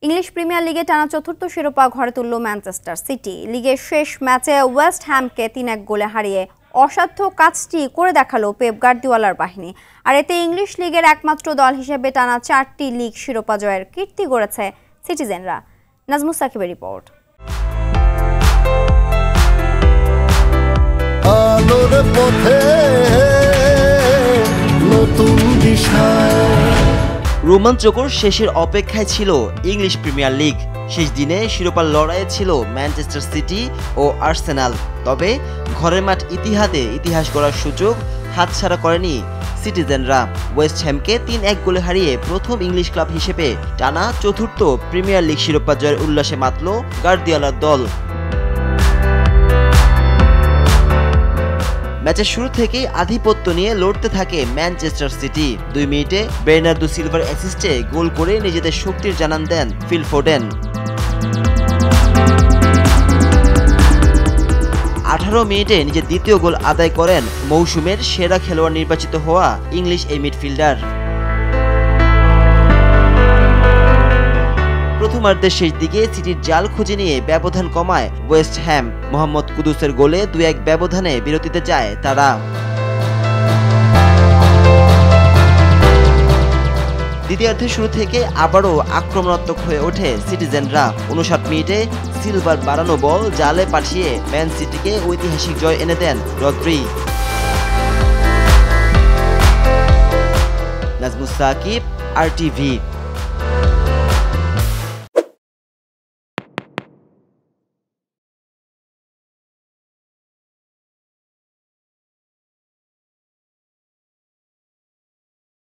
English premier লিগে টানা চতুর্থ শিরোপা ঘরে তুলল ম্যানচেস্টার সিটি। লিগের শেষ ম্যাচে ওয়েস্ট হ্যামকে ৩-১ গোলে হারিয়ে অসাধ্য কাজটি করে দেখালো পেপ গার্দিওলার বাহিনী। আর এতে ইংলিশ লিগের একমাত্র দল হিসেবে টানা ৪টি লিগ শিরোপা জয়ের কীর্তি গড়েছে সিটিজেনরা। নাজমুস সাকিবের রিপোর্ট। আলোর পথে নতুন দিশায় রোমাঞ্চকর শেষের অপেক্ষায় ছিল ইংলিশ প্রিমিয়ার লিগ। শেষ দিনে শিরোপার লড়াইয়ে ছিল ম্যানচেস্টার সিটি ও আর্সেনাল। তবে ঘরের মাঠ ইতিহাদে ইতিহাস গড়ার সুযোগ হাতছাড়া করেনি সিটিজেনরা। ওয়েস্ট হ্যামকে ৩-১ গোলে হারিয়ে প্রথম ইংলিশ ক্লাব হিসেবে টানা চতুর্থ প্রিমিয়ার লিগ শিরোপা জয়ের উল্লাসে মাতল গার্দিওলার দল। ম্যাচের শুরু থেকেই আধিপত্য নিয়ে লড়তে থাকে ম্যানচেস্টার সিটি। ২ মিনিটে বের্নার্দো সিলভার অ্যাসিস্টে গোল করে নিজেদের শক্তির জানান দেন ফিল ফোডেন। ১৮ মিনিটে নিজের দ্বিতীয় গোল আদায় করেন মৌসুমের সেরা খেলোয়াড় নির্বাচিত হওয়া ইংলিশ এই মিডফিল্ডার। প্রথমার্ধের শেষ দিকে সিটির জাল খুঁজে নিয়ে ব্যবধান কমায় ওয়েস্ট হ্যাম। মোহাম্মদ কুদুসের গোলে ২-১ ব্যবধানে বিরতিতে যায় তারা। দ্বিতীয়ার্ধের শুরু থেকে আবারও আক্রমণাত্মক হয়ে ওঠে সিটিজেনরা। ৫৯ মিনিটে সিলভার বাড়ানো বল জালে পাঠিয়ে ম্যান সিটিকে ঐতিহাসিক জয় এনে দেন রদ্রি। নাজমুস সাকিব, RTV।